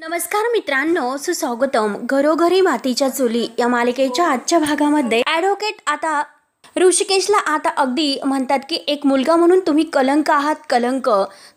नमस्कार मित्रांनो, सुस्वागतम घरोघरी मातीच्या चुली या मालिकेच्या आजच्या भागामध्ये ॲडव्होकेट आता ऋषिकेशला आता अगदी म्हणतात की एक मुलगा म्हणून तुम्ही कलंक आहात, कलंक.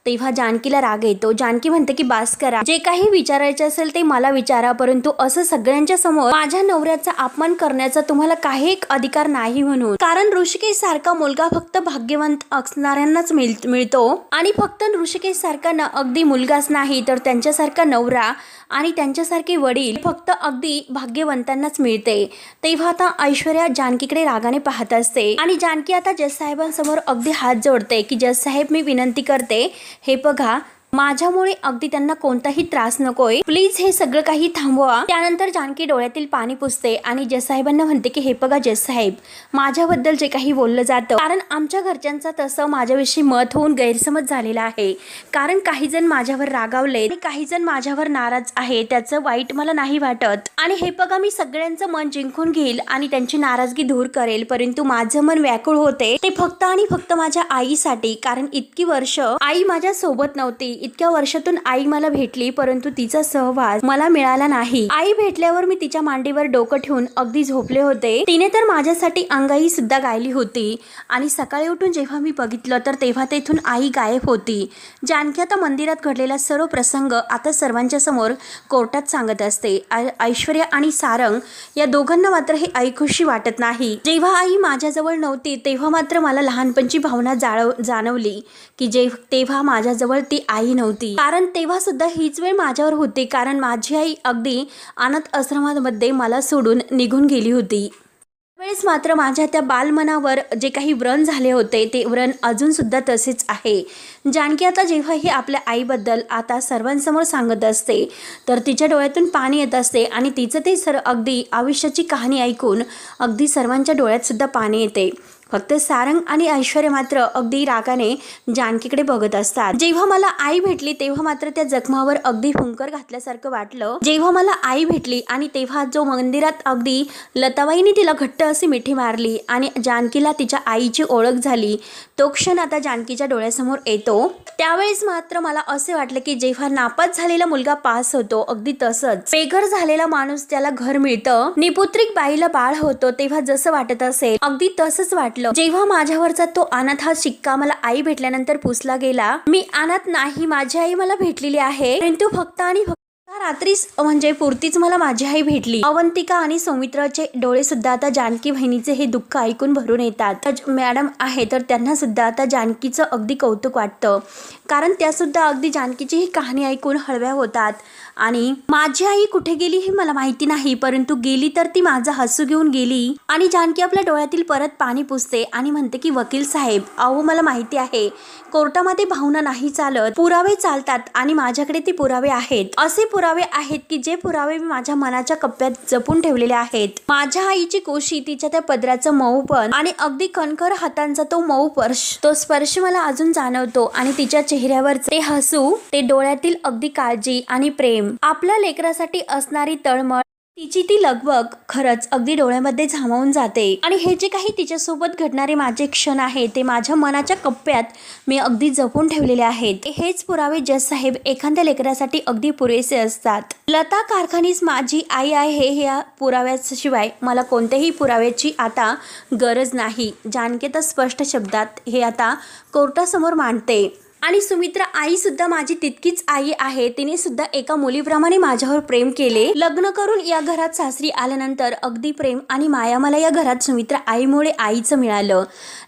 तेव्हा जानकीला राग येतो. जानकी म्हणते की बास करा, जे काही विचारायचे असेल ते मला विचारा, परंतु असं सगळ्यांच्या समोर माझ्या नवऱ्याचा अपमान करण्याचा तुम्हाला काही एक अधिकार नाही म्हणून. कारण ऋषिकेश सारखा मुलगा फक्त भाग्यवंत असणाऱ्यांनाच मिळतो आणि फक्त ऋषिकेश सारखा अगदी मुलगाच नाही तर त्यांच्यासारखा नवरा आणि त्यांच्यासारखे वडील फक्त अगदी भाग्यवंतांनाच मिळते. तेव्हा आता ऐश्वर्या जानकीकडे रागाने पाहत असते आणि जानकी आता जज साहेबांसमोर अगदी हात जोडते की जज साहेब, मी विनंती करते, हे बघा, माझ्यामुळे अगदी त्यांना कोणताही त्रास नकोय, प्लीज हे सगळं काही थांबवा. त्यानंतर जानकी डोळ्यातील पाणी पुसते आणि जज साहेबांना म्हणते की हे बघा जज साहेब, माझ्याबद्दल जे काही बोललं जातं, कारण आमच्या घरच्यांचा तसं माझ्याविषयी मत होऊन गैरसमज झालेला आहे. कारण काही जण माझ्यावर रागावले आणि काही जण माझ्यावर नाराज आहे, त्याचं वाईट मला नाही वाटत. आणि हे बघा, मी सगळ्यांचं मन जिंकून घेईल आणि त्यांची नाराजगी दूर करेल, परंतु माझं मन व्याकुळ होते ते फक्त आणि फक्त माझ्या आईसाठी. कारण इतकी वर्ष आई माझ्या सोबत नव्हती, इतक्या वर्षातून आई मला भेटली, परंतु तिचा सहवास मला मिळाला नाही. आई भेटल्यावर मी तिच्या मांडीवर डोकं ठेवून अगदी झोपले होते. तिने तर माझ्यासाठी अंगाई सुद्धा गायली होती आणि सकाळी उठून जेव्हा मी बघितलं तर तेव्हा तेथून आई गायब होती. जानकी आता मंदिरात घडलेला सर्व प्रसंग आता सर्वांच्या समोर कोर्टात सांगत असते. ऐश्वर्या आणि सारंग या दोघांना मात्र हे ऐकूशी वाटत नाही. जेव्हा आई माझ्याजवळ नव्हती तेव्हा मात्र मला लहानपणची भावना जाणवली की तेव्हा माझ्याजवळ ती आई नव्हती. कारण तेव्हा सुद्धा हीच वेळ माझ्यावर होती, कारण माझी आई अगदी अनाथ आश्रमामध्ये मला सोडून निघून गेली होती. त्यावेळेस मात्र माझ्या त्या बालमनावर जे काही व्रण झाले होते ते व्रण अजून सुद्धा तसेच आहे. जानकी आता जेव्हा ही आपल्या आईबद्दल आता सर्वांसमोर सांगत असते तर तिच्या डोळ्यातून पाणी येत असते आणि तिचं ते अगदी आयुष्याची कहाणी ऐकून अगदी सर्वांच्या डोळ्यात सुद्धा पाणी येते. फक्त सारंग आणि ऐश्वर्या मात्र अगदी रागाने जानकीकडे बघत असतात. जेव्हा मला आई भेटली तेव्हा मात्र त्या जखमावर अगदी फुंकर घातल्यासारखं वाटलं. जेव्हा मला आई भेटली आणि तेव्हा जो मंदिरात अगदी लताबाईने तिला घट्ट अशी मिठी मारली आणि जानकीला तिच्या आईची ओळख झाली, तो क्षण आता जानकीच्या डोळ्यासमोर येतो. त्यावेळेस मात्र मला असे वाटले की जेव्हा नापास झालेला मुलगा पास होतो, अगदी तसंच बेघर झालेला माणूस त्याला घर मिळतं, निपुत्रिक बाईला बाळ होतो, तेव्हा जसं वाटत असेल अगदी तसंच वाटलं जेव्हा माझ्यावरचा तो अनाथ हा शिक्का मला आई भेटल्यानंतर पुसला गेला. मी अनाथ नाही, माझी आई मला भेटलेली आहे, परंतु फक्त आणि फक्त रात्रीच म्हणजे पुरतीच मला माझी आई भेटली. अवंतिका आणि सौमित्राचे डोळे सुद्धा आता जानकी बहिणीचे हे दुःख ऐकून भरून येतात. मॅडम आहे तर त्यांना सुद्धा आता जानकीचं अगदी कौतुक वाटतं, कारण त्या सुद्धा अगदी जानकीची ही कहाणी ऐकून हळव्या होतात. आणि माझी आई कुठे गेली हे मला माहिती नाही, परंतु गेली तर ती माझं हसू घेऊन गेली. आणि जानकी आपल्या डोळ्यातील परत पाणी पुसते आणि म्हणते की वकील साहेब, अहो मला माहिती आहे कोर्टामध्ये भावना नाही चालत, पुरावे चालतात आणि माझ्याकडे ते पुरावे आहेत. असे पुरावे आहेत की जे पुरावे मी माझ्या मनाच्या कप्प्यात जपून ठेवलेले आहेत. माझ्या आईची कोशी, तिच्या त्या पदराचं मऊपण आणि अगदी कणखर हातांचा तो मऊ तो स्पर्श मला अजून जाणवतो. आणि तिच्या चेहऱ्यावरचे ते हसू, ते डोळ्यातील अगदी काळजी आणि प्रेम, आपल्या लेकरासाठी असणारी तळमळ, तिची ती लगबग खरंच अगदी डोळ्यामध्ये झामावून जाते. आणि हे जे काही तिच्यासोबत घडणारे माझे क्षण आहे ते माझ्या मनाच्या कप्प्यात मी अगदी जपून ठेवलेले आहेत. हेच पुरावे जज साहेब एखाद्या लेकरासाठी अगदी पुरेसे असतात. लता कारखानीस माझी आई आहे, ह्या पुराव्याशिवाय मला कोणत्याही पुराव्याची आता गरज नाही. जानकी तर स्पष्ट शब्दात हे आता कोर्टासमोर मांडते. आणि सुमित्रा आई सुद्धा माझी तितकीच आई आहे, तिने सुद्धा एका मुलीप्रमाणे माझ्यावर प्रेम केले. लग्न करून या घरात सासरी आल्यानंतर अगदी प्रेम आणि माया मला या घरात सुमित्रा आईमुळे आईचं मिळालं.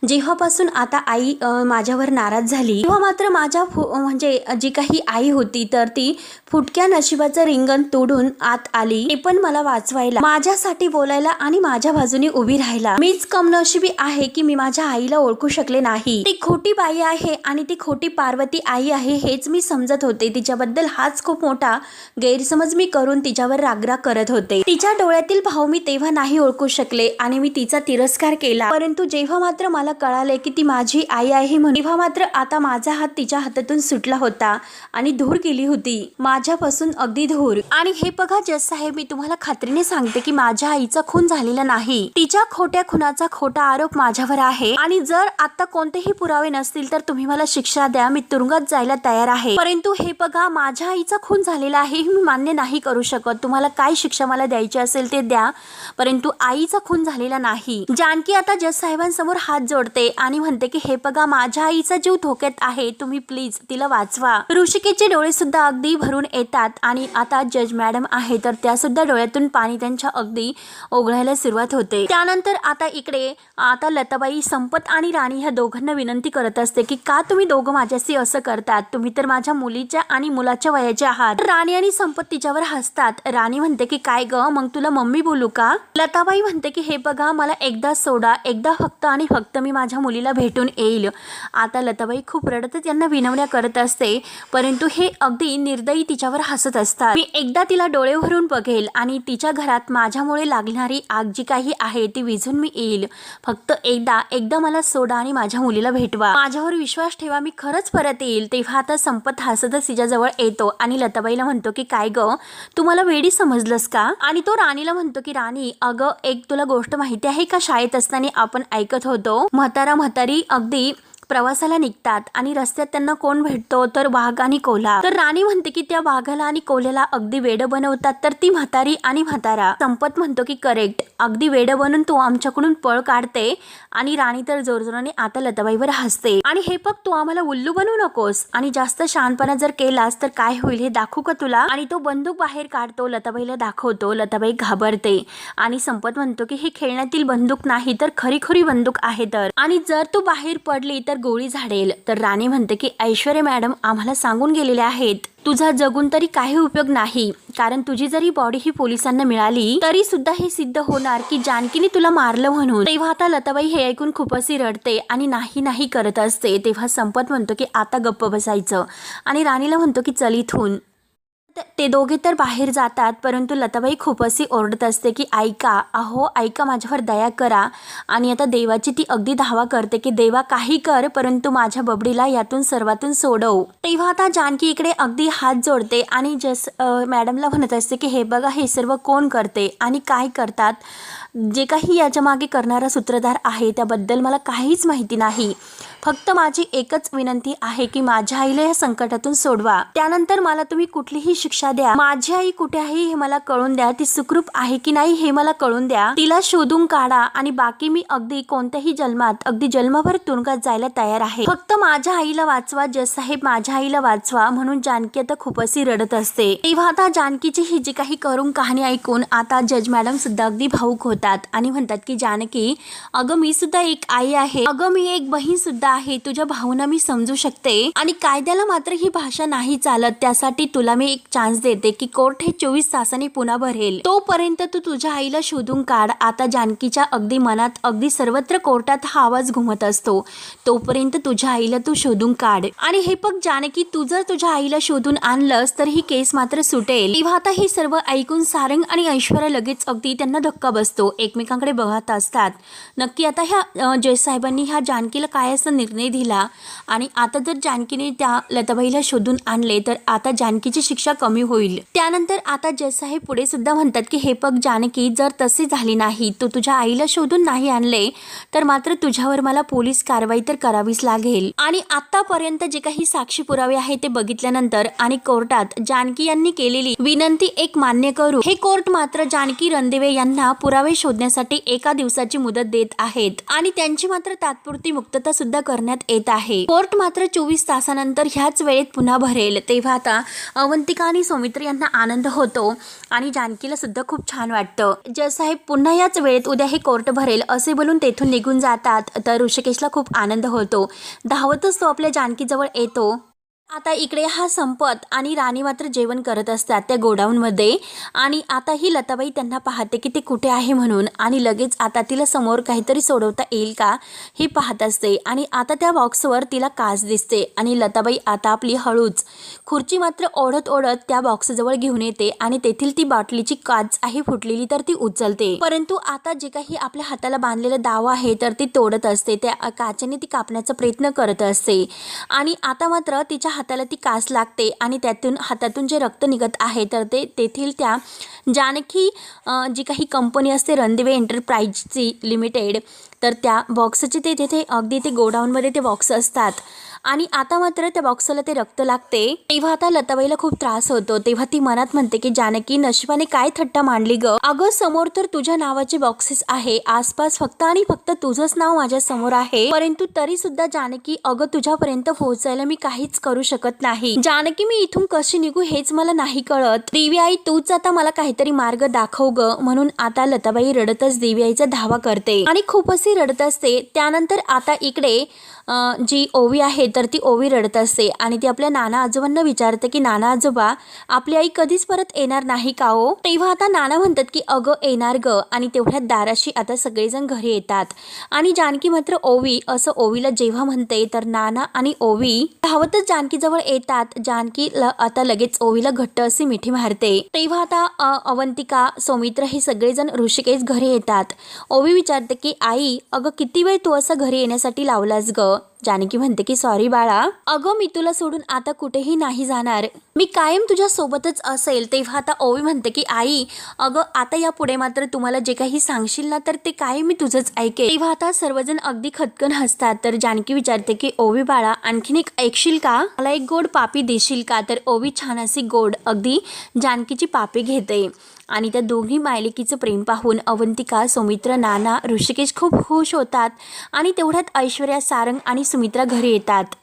जेव्हापासून आता आई माझ्यावर नाराज झाली तेव्हा मात्र माझ्या म्हणजे जी काही आई होती तर ती फुटक्या नशिबाचं रिंगण तोडून आत आली, ते पण मला वाचवायला, माझ्यासाठी बोलायला आणि माझ्या बाजूने उभी राहायला. मीच कमनशिबी आहे की मी माझ्या आईला ओळखू शकले नाही. ती खोटी बाई आहे आणि ती खोटी पार्वती आई आहे हेच मी समजत होते. तिच्याबद्दल हाच खूप मोठा गैरसमज मी करून तिच्यावर रागराग करत होते. तिच्या डोळ्यातील भाव मी तेव्हा नाही ओळखू शकले आणि मी तिचा तिरस्कार केला. परंतु जेव्हा मात्र मला कळाले की ती माझी आई आहे म्हणून, तेव्हा मात्र आता माझा हात तिच्या हातातून सुटला होता आणि धूर गेली होती माझ्यापासून, अगदी धूर. आणि हे बघा जज साहेब, मी तुम्हाला खात्रीने सांगते की माझ्या आईचा खून झालेला नाही. तिच्या खोट्या खुनाचा खोटा आरोप माझ्यावर आहे आणि जर आता कोणतेही पुरावे नसतील तर तुम्ही मला शिक्षा द्या, मी तुरुंगात जायला तयार आहे, परंतु हे बघा माझ्या आईचा खून झालेला आहे, मी मान्य नाही करू शकत, तुम्हाला काय शिक्षा मला द्यायची असेल ते द्या, परंतु आईचा खून झालेला नाही. जानकी आता जज साहेबांसमोर हात जोडते आणि म्हणते की हे बघा माझ्या आईचा जीव धोक्यात आहे, तुम्ही प्लीज तिला वाचवा. ऋषिकेशचे डोळे सुद्धा अगदी भरून येतात आणि आता जज मॅडम आहे तर त्या सुद्धा डोळ्यातून पाणी त्यांच्या अगदी ओघळायला सुरुवात होते. त्यानंतर आता इकडे आता लताबाई संपत आणि राणी ह्या दोघांना विनंती करत असते की का तुम्ही दोघं माझ्याशी असं करतात, तुम्ही तर माझ्या मुलीच्या आणि मुलाच्या वयाचे आहात. राणी आणि संपत तिच्यावर हसतात. राणी म्हणते की काय ग मग तुला मम्मी बोलू का. लताबाई म्हणते की हे बघा मला एकदा सोडा, एकदा फक्त आणि फक्त मी माझ्या मुलीला भेटून येईल. आता लताबाई खूप रडतच यांना विनवण्या करत असते, परंतु हे अगदी निर्दयी तिच्यावर हसत असतात. मी एकदा तिला डोळे भरून बघेल आणि तिच्या घरात माझ्यामुळे लागणारी आग जी काही आहे ती विझून मी येईल. फक्त एकदा मला सोडा आणि माझ्या मुलीला भेटवा, माझ्यावर विश्वास ठेवा, मी खरंच परत येईल. तेव्हा आता संपत हसतच तिच्याजवळ येतो आणि लताबाईला म्हणतो की काय ग तू मला वेडी समजलंस का. आणि तो राणीला म्हणतो की राणी अगं एक तुला गोष्ट माहिती आहे का, शाळेत असताना आपण ऐकत होतो म्हातारी अगदी प्रवासाला निघतात आणि रस्त्यात त्यांना कोण भेटतो तर वाघ आणि कोल्हा. तर राणी म्हणते की त्या वाघाला आणि कोल्ह्याला अगदी वेड बनवतात तर ती म्हातारी आणि म्हातारा. संपत म्हणतो की करेक्ट, अगदी वेड बनून तू आमच्याकडून पळ काढते. आणि राणी तर जोरजोराने आता लताबाईवर हसते आणि हे बघ तू आम्हाला उल्लू बनवू नकोस आणि जास्त शहाणपणा जर केलास तर काय होईल हे दाखवू का तुला. आणि तो बंदूक बाहेर काढतो, लताबाईला दाखवतो. लताबाई घाबरते आणि संपत म्हणतो की ही खेळण्यातील बंदूक नाही तर खरी बंदूक आहे तर, आणि जर तू बाहेर पडली तर गोळी झाडेल. तर राणी म्हणते की ऐश्वर्या मॅडम आम्हाला सांगून गेलेले आहेत तुझा जगून तरी काही उपयोग नाही, कारण तुझी जरी बॉडी ही पोलिसांना मिळाली तरी सुद्धा हे सिद्ध होणार की जानकीने तुला मारलं म्हणून. तेव्हा आता लताबाई हे ऐकून खूप अशी रडते आणि नाही करत असते. तेव्हा संपत म्हणतो की आता गप्प बसायचं आणि राणीला म्हणतो की चल इथून. ते दोघे तर बाहेर जातात, परंतु लताबाई खूप अशी ओरडत असते की ऐका माझ्यावर दया करा. आणि आता देवाची ती अगदी धावा करते की देवा काही कर परंतु माझ्या बबडीला यातून सर्वातून सोडव. तेव्हा आता जानकी इकडे अगदी हात जोडते आणि जस मॅडमला म्हणत असते की हे बघा हे सर्व कोण करते आणि काय करतात, जे काही याच्या मागे करणारा सूत्रधार आहे त्याबद्दल मला काहीच माहिती नाही. फक्त माझी एकच विनंती आहे की माझ्या आईला या संकटातून सोडवा, त्यानंतर मला तुम्ही कुठलीही शिक्षा द्या. माझी आई कुठे आहे हे मला कळून द्या, ती सुखरूप आहे की नाही हे मला कळून द्या, तिला शोधून काढा आणि बाकी मी अगदी कोणत्याही जन्मात अगदी जन्मभर तुरुंगात जायला तयार आहे. फक्त माझ्या आईला वाचवा जज साहेब, माझ्या आईला वाचवा. म्हणून जानकी आता खूप अशी रडत असते. तेव्हा आता जानकीची ही जी काही करून कहाणी ऐकून आता जज मॅडम सुद्धा अगदी भावूक होतात आणि म्हणतात की जानकी अगं मी सुद्धा एक आई आहे, अगं मी एक बहीण सुद्धा आहे, तुझ्या भावना मी समजू शकते आणि कायद्याला मात्र ही भाषा नाही चालत. त्यासाठी तुला मी एक चान्स देते की कोर्ट हे 24 तासांनी पुन्हा भरेल, तोपर्यंत तू तुझ्या आईला शोधून काढ. आता जानकीच्या अगदी मनात अगदी सर्वत्र कोर्टात हा आवाज घुमत असतो, तोपर्यंत तुझ्या आईला तू शोधून काढ. आणि हे बघ जानकी तू जर तुझ्या आईला शोधून आणलंस तर ही केस मात्र सुटेल. तेव्हा आता हे सर्व ऐकून सारंग आणि ऐश्वर्या लगेच अगदी त्यांना धक्का बसतो, एकमेकांकडे बघत असतात. नक्की आता ह्या जज साहेबांनी ह्या जानकीला काय असा निर्णय दिला आणि आता जर जानकीने त्या लताबाईला शोधून आणले तर आता जानकीची शिक्षा कमी होईल. त्यानंतर आता जज साहेब पुढे सुद्धा म्हणतात की हे बघ जानकी जर तसे झाली नाही, तू तुझ्या आईला शोधून नाही आणले तर मात्र तुझ्यावर मला पोलीस कारवाई तर करावीच लागेल. आणि आतापर्यंत जे काही साक्षी पुरावे आहे ते बघितल्यानंतर आणि कोर्टात जानकी यांनी केलेली विनंती एक मान्य करू हे कोर्ट मात्र जानकी रणदिवे यांना पुरावे शोधण्यासाठी 1 दिवसाची मुदत देत आहेत आणि त्यांची मात्र तात्पुरती मुक्तता सुद्धा करण्यात येत आहे. कोर्ट मात्र 24 तासानंतर ह्याच वेळेत पुन्हा भरेल. तेव्हा आता अवंतिका आणि सौमित्र यांना आनंद होतो आणि जानकीला सुद्धा खूप छान वाटतं. जज साहेब पुन्हा याच वेळेत उद्या हे कोर्ट भरेल असे बोलून तेथून निघून जातात. तर ऋषिकेशला खूप आनंद होतो, धावतच तो आपल्या जानकीजवळ येतो. आता इकडे हा संपत आणि राणी मात्र जेवण करत असतात त्या गोडाऊनमध्ये आणि आता ही लताबाई त्यांना पाहते की ते कुठे आहे म्हणून आणि लगेच आता तिला समोर काहीतरी सोडवता येईल का हे पाहत असते. आणि आता त्या बॉक्सवर तिला काच दिसते आणि लताबाई आता आपली हळूच खुर्ची मात्र ओढत त्या बॉक्सजवळ घेऊन येते आणि तेथील ती बाटलीची काच आहे फुटलेली तर ती उचलते, परंतु आता जे काही आपल्या हाताला बांधलेलं दाव आहे तर ती तोडत असते, त्या काचेने ती कापण्याचा प्रयत्न करत असते. आणि आता मात्र तिच्या हाताला ती कास लागते आणि त्यातून हातातून जे रक्त निघत आहे तर ते तेथील त्या जानकी जी काही कंपनी असते रणदिवे एंटरप्राइजची लिमिटेड तर त्या बॉक्सचे ते तिथे अगदी ते गोडाऊनमध्ये ते बॉक्स असतात आणि आता मात्र त्या बॉक्सला ते रक्त लागते। तेव्हा आता लताबाईला खूप त्रास होतो। तेव्हा ती मनात म्हणते की जानकी नशिबाने काय थट्टा मांडली ग, अगं समोर तर तुझ्या नावाचे बॉक्सेस आहे, आसपास फक्त आणि फक्त तुझंच नाव माझ्या समोर आहे, परंतु तरी सुद्धा जानकी अगं तुझ्यापर्यंत पोहोचायला मी काहीच करू शकत नाही। जानकी मी इथून कशी निघू हेच मला नाही कळत, देवी आई तूच आता मला काहीतरी मार्ग दाखव ग। म्हणून आता लताबाई रडतच देवी आईचा धावा करते आणि खूप अशी रडत असते। त्यानंतर आता इकडे जी ओवी आहे तर ती ओवी रडत असते आणि ती आपल्या नाना आजोबांना विचारते की नाना आजोबा आपली आई कधीच परत येणार नाही का हो। तेव्हा आता नाना म्हणतात की अगं येणार ग। आणि तेवढ्यात दाराशी आता सगळेजण घरी येतात आणि जानकी मात्र ओवी असं ओवीला जेव्हा म्हणते तर नाना आणि ओवी धावतच जानकी जवळ येतात। जानकी आता लगेच ओवीला घट्ट अशी मिठी मारते। तेव्हा आता अवंतिका सौमित्र हे सगळेजण ऋषिकेश घरी येतात। ओवी विचारते की आई अगं किती वेळ तू असं घरी येण्यासाठी लावलास ग। जानकी म्हणते की सॉरी बाळा, अगं मी तुला सोडून आता कुठेही नाही जाणार, मी कायम तुझ्या सोबतच असेल। तेव्हा आता ओवी म्हणते की आई अगं आता या पुढे मात्र तुम्हाला जे काही सांगशील ना तर ते कायम मी तुझंच ऐकेल। तेव्हा आता सर्वजण अगदी खदकन हसतात। तर जानकी विचारते की ओवी बाळा आणखीन एक ऐकशील का, मला एक गोड पापी देशील का। तर ओवी छान अशी गोड अगदी जानकीची पापी घेते आणि त्या दोघी मायलेकीचं प्रेम पाहून अवंतिका सौमित्र नाना ऋषिकेश खूप खुश होतात आणि तेवढ्यात ऐश्वर्या सारंग आणि सुमित्रा घरी येतात।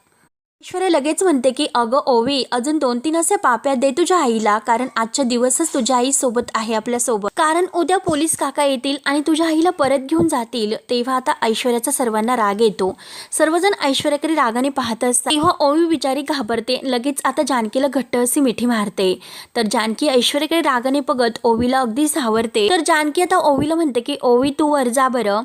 ऐश्वर्या लगेच म्हणते की अगं ओवी अजून 2-3 असे पाप्या दे तुझ्या आईला, कारण आजच्या दिवसच तुझ्या आई सोबत आहे आपल्या सोबत, कारण उद्या पोलीस काका येतील आणि तुझ्या आईला परत घेऊन जातील। तेव्हा आता ऐश्वर्याचा सर्वांना राग येतो, सर्वजण ऐश्वर्याकडे रागाने पाहत असतात। तेव्हा ओवी बिचारी घाबरते, लगेच आता जानकीला घट्ट अशी मिठी मारते। तर जानकी ऐश्वर्याकडे रागाने बघत ओवीला अगदी सावरते। तर जानकी आता ओवीला म्हणते की ओवी तू वर जा बरं।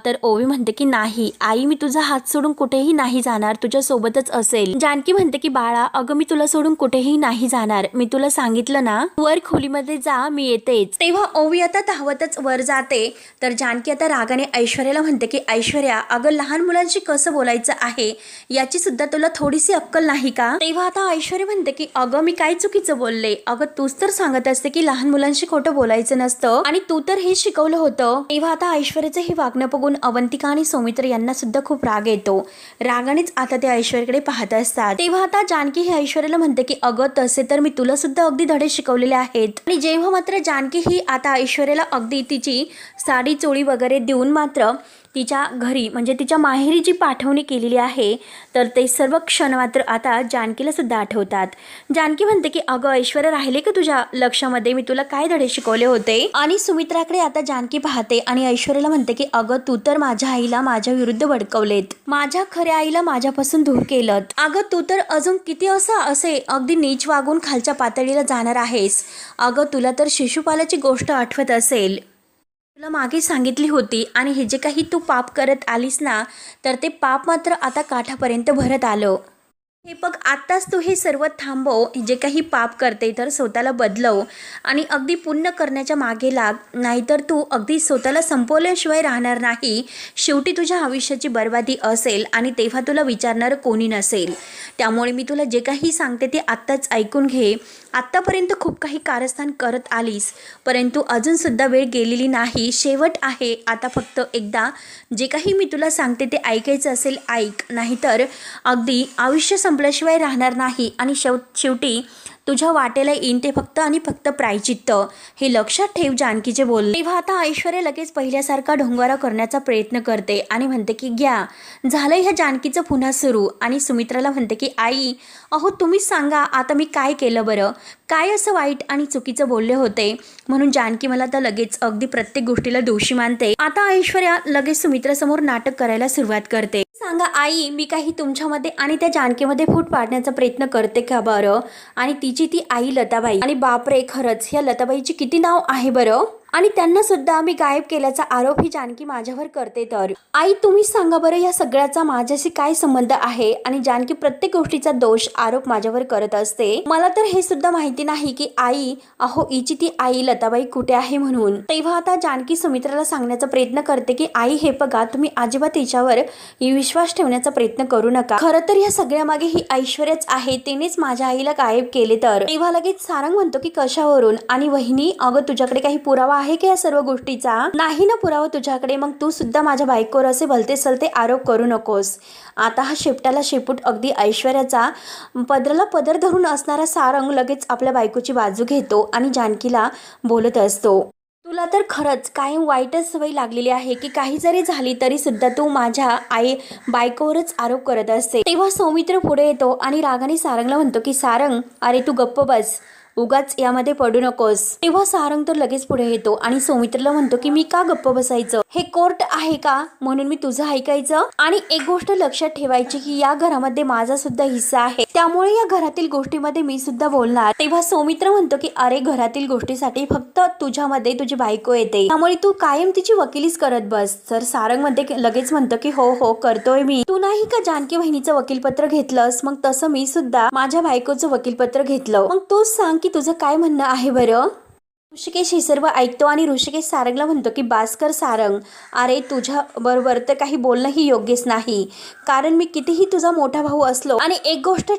तर ओवी म्हणते की नाही आई मी तुझा हात सोडून कुठेही नाही जाणार, तुझ्या सोबतच असेल। जानकी म्हणते की बाळा अगं मी तुला सोडून कुठेही नाही जाणार, मी तुला सांगितलं ना वर खोलीमध्ये जा मी येतेच। तेव्हा ओवी आता धावतच वर जाते। तर जानकी आता रागाने ऐश्वर्याला म्हणते की ऐश्वर्या अगं लहान मुलांशी कसं बोलायचं आहे याची सुद्धा तुला थोडीशी अक्कल नाही का। तेव्हा आता ऐश्वर्या म्हणते की अगं मी काय चुकीचं बोलले, अगं तूच तर सांगत असते की लहान मुलांशी खोटं बोलायचं नसतं आणि तू तर हे शिकवलं होतं। तेव्हा आता ऐश्वर्याचं हे वागणं बघून अवंतिका आणि सौमित्र यांना सुद्धा खूप राग येतो, रागानेच आता ते ऐश्वर्याकडे पाहत असतात। तेव्हा आता जानकी ही ऐश्वर्याला म्हणते की अगं तसे तर मी तुला सुद्धा अगदी धडे शिकवलेले आहेत। आणि जेव्हा मात्र जानकी ही आता ऐश्वर्याला अगदी तिची साडी चोळी वगैरे देऊन मात्र तिच्या घरी म्हणजे तिच्या माहेरी जी पाठवणी केलेली आहे तर ते सर्व क्षण मात्र आता जानकीला सुद्धा आठवतात। जानकी म्हणते की अगं ऐश्वर्या राहिले का तुझ्या लक्षामध्ये मी तुला काय धडे शिकवले होते। आणि सुमित्राकडे आता जानकी पाहते आणि ऐश्वर्याला म्हणते की अगं तू तर माझ्या आईला माझ्या विरुद्ध भडकवलेत, माझ्या खऱ्या आईला माझ्यापासून दूर केलं, अगं तू तर अजून किती असे अगदी नीच वागून खालच्या पातळीला जाणार आहेस। अगं तुला तर शिशुपालाची गोष्ट आठवत असेल, तुला मागे सांगितली होती आणि हे जे काही तू पाप करत आलीस ना तर ते पाप मात्र आता काठापर्यंत भरत आलं। हे बघ आत्ताच तू हे सर्व थांबव, जे काही पाप करते तर स्वतःला बदलव आणि अगदी पुण्य करण्याच्या मागे लाग, नाहीतर तू अगदी स्वतःला संपवल्याशिवाय राहणार नाही। शेवटी तुझ्या आयुष्याची बर्बादी असेल आणि तेव्हा तुला विचारणारं कोणी नसेल। त्यामुळे मी तुला जे काही सांगते ते आत्ताच ऐकून घे। आत्तापर्यंत खूप काही कारस्थान करत आलीस परंतु अजूनसुद्धा वेळ गेलेली नाही, शेवट आहे। आता फक्त एकदा जे काही मी तुला सांगते ते ऐकायचं असेल ऐक, नाहीतर अगदी आयुष्य संपल्याशिवाय राहणार नाही आणि शेवटी तुझ्या वाटेला येईन ते फक्त आणि फक्त प्रायचित्त, हे लक्षात ठेव जानकीचे बोलले। तेव्हा आता ऐश्वर्या लगेच पहिल्यासारखा ढोंगारा करण्याचा प्रयत्न करते आणि म्हणते की घ्या झालं ह्या जानकीचं पुन्हा सुरू। आणि सुमित्राला म्हणते की आई अहो तुम्हीच सांगा आता मी काय केलं बरं, काय असं वाईट आणि चुकीचं बोलले होते म्हणून जानकी मला तर लगेच अगदी प्रत्येक गोष्टीला दोषी मानते। आता ऐश्वर्या लगेच सुमित्रासमोर नाटक करायला सुरुवात करते, सांगा आई मी काही तुमच्यामध्ये आणि त्या जानकीमध्ये फूट पाडण्याचा प्रयत्न करते का बरं, आणि तिची ती आई लताबाई, आणि बापरे खरंच ह्या लताबाईची किती नाव आहे बरं, आणि त्यांना सुद्धा मी गायब केल्याचा आरोप ही जानकी माझ्यावर करते। तर आई तुम्ही सांगा बरं या सगळ्याचा माझ्याशी काय संबंध आहे, आणि जानकी प्रत्येक गोष्टीचा दोष आरोप माझ्यावर करत असते, मला तर हे सुद्धा माहिती नाही की आई अहो हिची ती आई लताबाई कुठे आहे म्हणून। तेव्हा आता जानकी सुमित्राला सांगण्याचा प्रयत्न करते की आई हे बघा तुम्ही अजिबात हिच्यावर विश्वास ठेवण्याचा प्रयत्न करू नका, खरं तर या सगळ्या मागे ही ऐश्वर्याच आहे, तिनेच माझ्या आईला गायब केले। तर तेव्हा लगेच सारंग म्हणतो की कशावरून, आणि वहिनी अगं तुझ्याकडे काही पुरावा आहे की या सर्व गोष्टीचा? नाही ना पुरावा तुझ्याकडे? मग तू सुद्धा माझ्या बायकोवर असे भलते सलते आरोप करू नकोस. आता हा शेपटाला शेपूट अगदी ऐश्वर्याचा पदराला पदर धरून असणारा सारंग लगेच आपल्या बायकोची बाजू घेतो आणि जानकीला बोलत असतो, तुला तर खरंच कायम वाईटच सवय लागलेली आहे की काही जरी झाली तरी सुद्धा तू माझ्या बायकोवरच आरोप करत असते. तेव्हा सौमित्र पुढे येतो आणि रागाने सारंगला म्हणतो की सारंग, अरे तू गप्प बस, उगाच यामध्ये पडू नकोस. तेव्हा सारंग तर लगेच पुढे येतो आणि सौमित्रला म्हणतो की मी का गप्प बसायचं? हे कोर्ट आहे का म्हणून मी तुझं ऐकायचं? आणि एक गोष्ट लक्षात ठेवायची की या घरामध्ये माझा सुद्धा हिस्सा आहे, त्यामुळे या घरातील गोष्टीमध्ये मी सुद्धा बोलणार. तेव्हा सौमित्र म्हणतो की अरे घरातील गोष्टीसाठी फक्त तुझ्यामध्ये तुझी बायको येते, त्यामुळे तू कायम तिची वकिलीच करत बस. तर सारंग मध्ये लगेच म्हणतो की हो हो करतोय मी. तू नाही का जानकी बहिणीचं वकीलपत्र घेतलंस? मग तसं मी सुद्धा माझ्या बायकोचं वकीलपत्र घेतलं. मग तूच सांग की तुझं काय म्हणणं आहे बरं? ऋषिकेश हे सर्व ऐकतो आणि ऋषिकेश सारंगला म्हणतो की बास्कर सारंग, अरे तुझ्या बरोबर तर काही बोलणंही योग्यच नाही, कारण मी कितीही तुझा मोठा भाऊ असलो. आणि एक गोष्ट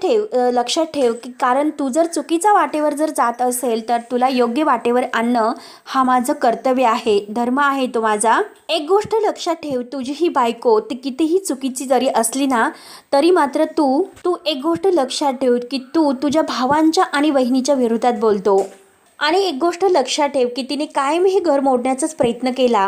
लक्षात ठेव की कारण तू जर चुकीच्या वाटेवर जर जात असेल तर तुला योग्य वाटेवर आणणं हा माझं कर्तव्य आहे, धर्म आहे तो माझा. एक गोष्ट लक्षात ठेव, तुझी ही बायको ती कितीही चुकीची जरी असली ना तरी मात्र तू एक गोष्ट लक्षात ठेव की तू तुझ्या भावांच्या आणि बहिणीच्या विरोधात बोलतो. आणि एक गोष्ट लक्षात ठेव की तिने कायम हे घर मोडण्याचाच प्रयत्न केला.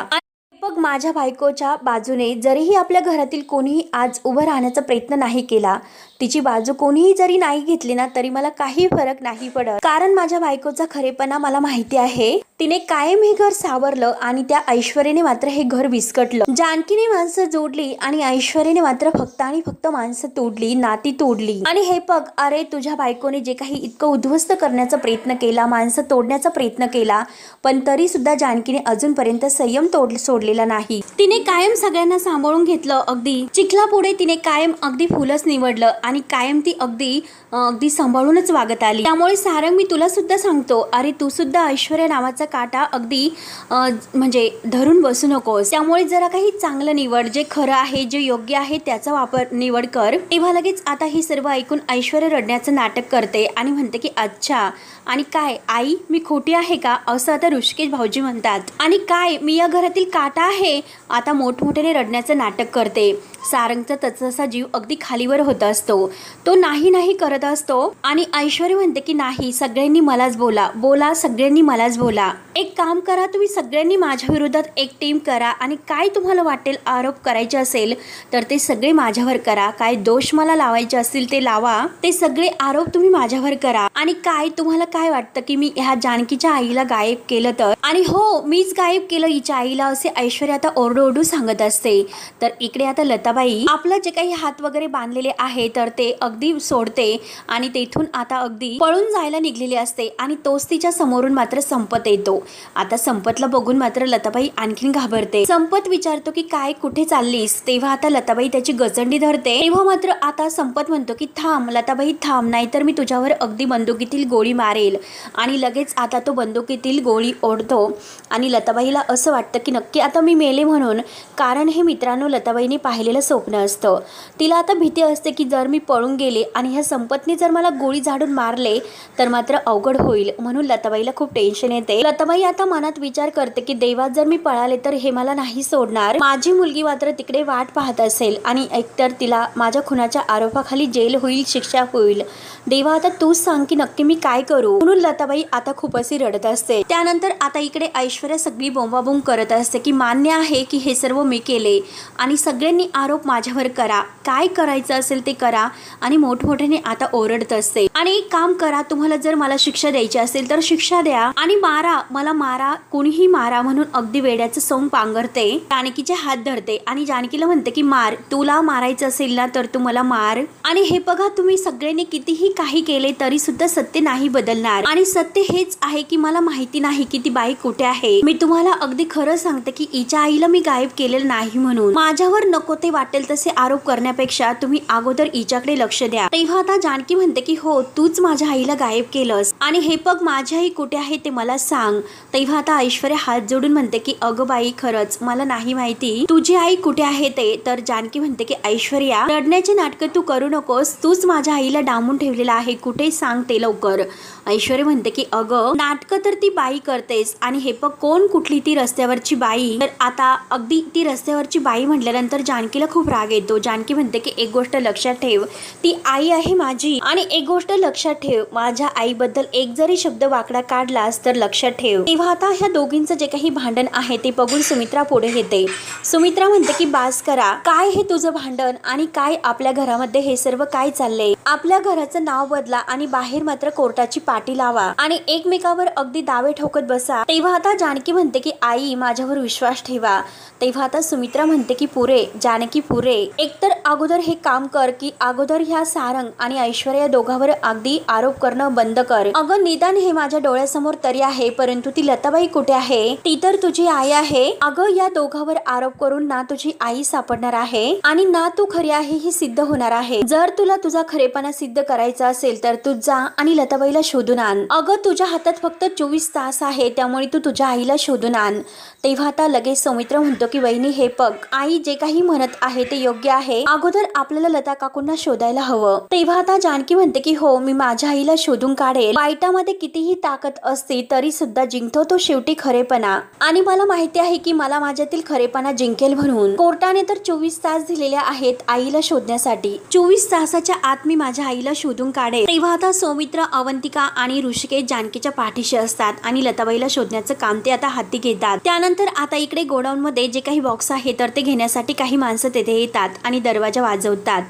बघ माझ्या बायकोच्या बाजूने जरीही आपल्या घरातील कोणीही आज उभं राहण्याचा प्रयत्न नाही केला, तिची बाजू कोणीही जरी नाही घेतली ना तरी मला काही फरक नाही पडत, कारण माझ्या बायकोचा खरेपणा मला माहिती आहे. तिने कायम हे घर सावरलं आणि त्या ऐश्वर्याने मात्र हे घर विस्कटलं. जानकीने माणसं जोडली आणि ऐश्वर्याने मात्र फक्त आणि फक्त माणसं तोडली, नाती तोडली. आणि हे बघ, अरे तुझ्या बायकोने जे काही इतकं उद्ध्वस्त करण्याचा प्रयत्न केला, माणसं तोडण्याचा प्रयत्न केला, पण तरी सुद्धा जानकीने अजूनपर्यंत संयम सोडलेला नाही. तिने कायम सगळ्यांना सांभाळून घेतलं. अगदी चिखलापुढे तिने कायम अगदी फुलच निवडलं आणि कायम ती अगदी सांभाळूनच वागत आली. त्यामुळे सारंग मी तुला सुद्धा सांगतो, अरे तू सुद्धा ऐश्वर्या नावाचा काटा अगदी म्हणजे धरून बसू नकोस. त्यामुळे जरा काही चांगलं निवड, जे खरं आहे जे योग्य आहे त्याचा निवड कर. तेव्हा लगेच आता हे सर्व ऐकून ऐश्वर्या रडण्याचं नाटक करते आणि म्हणते की अच्छा, आणि काय आई मी खोटी आहे का असं आता ऋषिकेश भाऊजी म्हणतात. आणि काय मी या घरातील काटा आहे? आता मोठमोठ्याने रडण्याचं नाटक करते. सारंगचा तसा जीव अगदी खालीवर होत असतो, तो नाही करत असतो. आणि ऐश्वर्या म्हणते की नाही, सगळ्यांनी मलाच बोला, सगळ्यांनी मलाच बोला. एक काम करा, तुम्ही सगळ्यांनी माझ्या विरोधात एक टीम करा आणि काय तुम्हाला वाटेल आरोप करायचे असेल तर ते सगळे माझ्यावर करा. काय दोष मला लावायचे असतील ते लावा, ते सगळे आरोप तुम्ही माझ्यावर करा. आणि काय तुम्हाला काय वाटतं की मी ह्या जानकीच्या आईला गायब केलं तर? आणि हो, मीच गायब केलं हिच्या आईला, असे ऐश्वर्या आता ओरडू सांगत असते. तर इकडे आता लताबाई आपलं जे काही हात वगैरे बांधलेले आहे तर ते अगदी सोडते आणि तेथून आता अगदी पळून जायला निघलेली असते. आणि तोच तिच्या समोरून मात्र संपत येतो. आता संपतला बघून मात्र लताबाई आणखीन घाबरते. संपत विचारतो की काय, कुठे चाललीस? तेव्हा आता लताबाई त्याची गचंडी धरते. तेव्हा मात्र आता संपत म्हणतो की थांब लताबाई थांब, नाहीतर मी तुझ्यावर अगदी बंदुकीतील गोळी मारेल. आणि लगेच आता तो बंदुकीतील गोळी ओढतो आणि लताबाईला असं वाटतं की नक्की आता मी मेले म्हणून, कारण हे मित्रांनो लताबाईने पाहिलेलं स्वप्न असतं. तिला आता भीती असते की जर मी पळून गेले आणि ह्या संपतने जर मला गोळी झाडून मारले तर मात्र अवघड होईल, म्हणून लताबाईला खूप टेन्शन येते. लताबाई आता मनात विचार करते की देवात जर मी पळाले तर हे मला नाही सोडणार. माझी मुलगी मात्र तिकडे वाट पाहत असेल आणि एकतर तिला माझ्या खुनाच्या आरोपाखाली जेल होईल, शिक्षा होईल. देवा आता तूच सांग की नक्की मी काय करू, म्हणून लताबाई आता खूप अशी रडत असते. त्यानंतर आता इकडे ऐश्वर्या सगळी बोंबाबोंब करत असते की मान्य आहे की हे सर्व मी केले आणि सगळ्यांनी आरोप माझ्यावर करा, काय करायचं असेल ते करा. आणि मोठमोठ्याने आता ओरडत असते. आणि एक काम करा, तुम्हाला जर मला शिक्षा द्यायची असेल तर शिक्षा द्या आणि मारा, मला मारा, कोणीही मारा, म्हणून अगदी वेड्याचं सोंग पांघरते. जानकीचे हात धरते आणि जानकीला म्हणते की मार, तुला मारायचं असेल ना तर तू मला मार. आणि हे बघा, तुम्ही सगळ्यांनी कितीही काही केले तरी सुद्धा सत्य नाही बदलणार. आणि सत्य हेच आहे की मला माहिती नाही की ती बाई कुठे आहे. मी तुम्हाला अगदी खरं सांगते की हिच्या आईला मी गायब केलेलं नाही, म्हणून माझ्यावर नको ते वाटेल तसे आरोप करण्यापेक्षा तुम्ही अगोदर हिच्याकडे लक्ष द्या. तेव्हा आता जानकी म्हणते की हो, तूच माझ्या आईला गायब केलंस आणि हे बघ माझी आई कुठे आहे ते मला सांग. तेव्हा आता ऐश्वर्या हात जोडून म्हणते की अगं बाई, खरंच मला नाही माहिती तुझी आई कुठे आहे ते. तर जानकी म्हणते की ऐश्वर्या, रडण्याचे नाटकं तू करू नकोस, तूच माझ्या आईला डांबून ठेवलेला आहे, कुठे सांग ते लवकर. ऐश्वर्या म्हणते की अगं, नाटकं तर ती बाई करतेस आणि हे बघ कोण कुठली ती रस्त्यावरची बाई. तर आता अगदी ती रस्त्यावरची बाई म्हटल्यानंतर जानकीला खूप राग येतो. जानकी म्हणते की एक गोष्ट लक्षात ठेव, ती आई आहे माझी, आणि एक गोष्ट लक्षात ठेव, माझ्या आईबद्दल एक जरी शब्द वाकडा काढलास तर लक्षात ठेव. तेव्हा आता ह्या दोघींचं जे काही भांडण आहे ते बघून सुमित्रा पुढे येते. सुमित्रा म्हणते की बास करा, काय हे तुझं भांडण आणि काय आपल्या घरामध्ये हे सर्व काय चाललंय. आपल्या घराचं नाव बदला आणि बाहेर मात्र कोर्टाची पाटी लावा आणि एकमेकावर अगदी दावे ठोकत बसा. तेव्हा आता जानकी म्हणते की आई, माझ्यावर विश्वास ठेवा. तेव्हा आता सुमित्रा म्हणते की पुरे जानकी, पुरे एकतर अगोदर हे काम कर की अगोदर ह्या सारंग आणि ऐश्वर्या दोघांवर अगदी आरोप करणं बंद कर. अगं निदान हे माझ्या डोळ्यासमोर तरी आहे, परंतु ती लताबाई कुठे आहे, ती तर तुझी आई आहे. अगं या दोघांवर आरोप करून ना तुझी आई सापडणार आहे आणि ना तू खरी आहे हे सिद्ध होणार आहे. जर तुला तुझा खरेपणा सिद्ध करायचा असेल तर तू जा आणि लताबाईला शोधून आण. अगं तुझ्या हातात फक्त 24 तास आहे, त्यामुळे तू तुझ्या आईला शोधून आण. तेव्हा आता लगेच सौमित्र म्हणतो की वहिनी, हे बघ आई जे काही म्हणत आहे ते योग्य आहे, अगोदर आपल्याला लता काकूंना शोधायला हवं. तेव्हा आता जानकी म्हणते की हो, मी माझ्या आईला शोधून काढेल. वाईटामध्ये कितीही ताकद असते तरी सुद्धा जिंकतो तो शेवटी खरेपणा, आणि मला माहिती आहे की मला माझ्यातील खरेपणा जिंकेल म्हणून. कोर्टाने तर 24 तास दिलेले आहेत आईला शोधण्यासाठी. 24 तासाच्या आत मी माझ्या आईला शोधून काढेल. तेव्हा आता सौमित्र, अवंतिका आणि ऋषिकेश जानकीच्या पाठीशी असतात आणि लताबाईला शोधण्याचं काम ते आता हाती घेतात. त्यानंतर आता इकडे गोडाऊन मध्ये जे काही बॉक्स आहे तर ते घेण्यासाठी काही माणसं तेथे येतात आणि दरवाजा वाजवतात.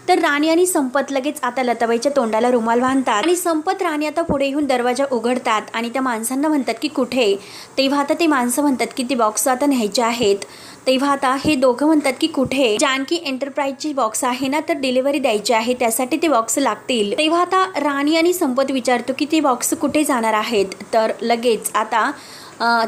तर राणी आणि संपत लगेच आता लताबाईच्या तोंडाला रुमाल बांधतात आणि संपत राणी आता पुढे येऊन दरवाजा उघडतात आणि त्या माणसांना म्हणतात की कुठे. तेव्हा आता ते माणसं म्हणतात की ते बॉक्स आता न्यायचे आहेत. तेव्हा आता हे दोघं म्हणतात की कुठे. जानकी एंटरप्राइजची बॉक्स आहे ना, तर डिलिव्हरी द्यायची आहे, त्यासाठी ते बॉक्स लागतील. तेव्हा आता राणी आणि संपत विचारतो की ते बॉक्स कुठे जाणार आहेत. तर लगेच आता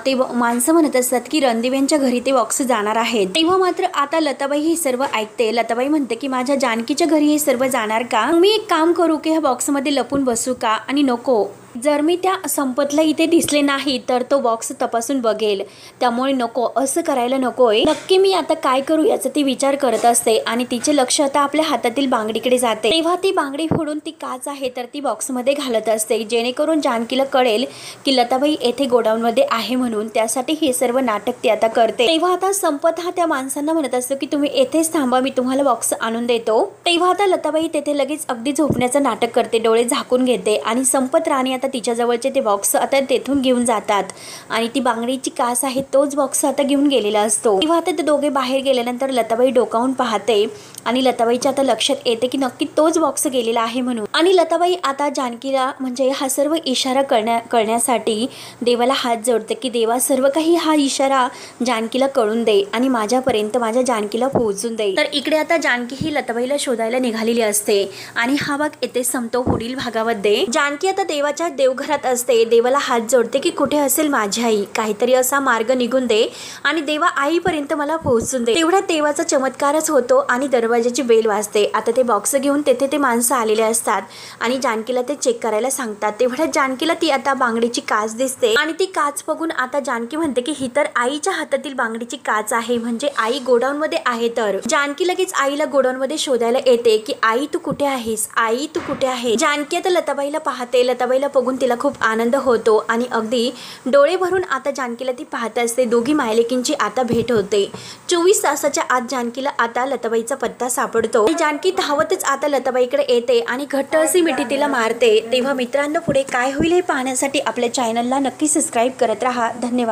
ते माणसं म्हणत असतात की रणदिव्यांच्या घरी ते बॉक्स जाणार आहेत. तेव्हा मात्र आता लताबाई हे सर्व ऐकते. लताबाई म्हणते की माझ्या जानकीच्या घरी हे सर्व जाणार का, मी एक काम करू की ह्या बॉक्स मध्ये लपून बसू का, आणि नको, जर मी त्या संपतला इथे दिसले नाही तर तो बॉक्स तपासून बघेल, त्यामुळे नको, असं करायला नकोय. नक्की मी आता काय करू याचा ती विचार करत असते आणि तिचे लक्ष आता आपल्या हातातील बांगडीकडे जाते. तेव्हा ती बांगडी फोडून ती काच आहे तर ती बॉक्स मध्ये घालत असते, जेणेकरून जानकीला कळेल की लताबाई येथे गोडाऊन मध्ये आहे म्हणून. त्यासाठी हे सर्व नाटक ती आता करते. तेव्हा आता संपत हा त्या माणसांना म्हणत असतो की तुम्ही येथेच थांबा, मी तुम्हाला बॉक्स आणून देतो. तेव्हा आता लताबाई तेथे लगेच अगदी झोपण्याचं नाटक करते, डोळे झाकून घेते आणि संपत राणी आता तिच्या जवळचे ते बॉक्स आता तेथून घेऊन जातात आणि ती बांगडीची कास आहे तोच बॉक्स आता घेऊन गेलेला असतो. तेव्हा आता ते दोघे बाहेर गेल्यानंतर लताबाई डोकावून पाहते आणि लताबाईच्या आता लक्षात येते की नक्की तोच बॉक्स गेलेला आहे म्हणून. आणि लताबाई आता जानकीला म्हणजे हा सर्व इशारा करण्यासाठी देवाला हात जोडते की देवा, सर्व काही हा इशारा जानकीला कळून दे आणि माझ्यापर्यंत माझ्या जानकीला पोहोचून दे. तर इकडे आता जानकी ही लताबाईला शोधायला निघालेली असते आणि हा भाग येथे संपतो. पुढील भागामध्ये जानकी आता देवाच्या देवघरात असते. देवाला हात जोडते की कुठे असेल माझी आई, काहीतरी असा मार्ग निघून दे आणि देवा आईपर्यंत मला पोहोचून दे. तेवढ्या देवाचा चमत्कारच होतो आणि दरवाजाची बेल वाजते. आता ते बॉक्स घेऊन तेथे ते माणसं आलेले असतात आणि जानकीला ते चेक करायला सांगतात. तेवढ्या जानकीला ती आता बांगडीची काच दिसते आणि ती काच बघून आता जानकी म्हणते की ही तर आईच्या हातातील बांगडीची काच आहे, म्हणजे आई गोडाऊन मध्ये आहे. तर जानकी लगेच आईला गोडाऊन मध्ये शोधायला येते की आई तू कुठे आहेस, आई तू कुठे आहे. जानकी आता लताबाईला पाहते. लताबाईला बघून तिला खूप आनंद होतो आणि अगदी डोळे भरून आता जानकीला ती पाहत असते. दोघी मायलेकींची आता भेट होते. 24 तासाच्या आत जानकीला आता लताबाईचा पत्ता सापडतो. जानकी धावतच आता लताबाईकडे येते आणि घट्ट अशी मिठी तिला मारते. तेव्हा मित्रांनो, पुढे काय होईल हे पाहण्यासाठी आपल्या चॅनलला नक्की सबस्क्राईब करत राहा. धन्यवाद.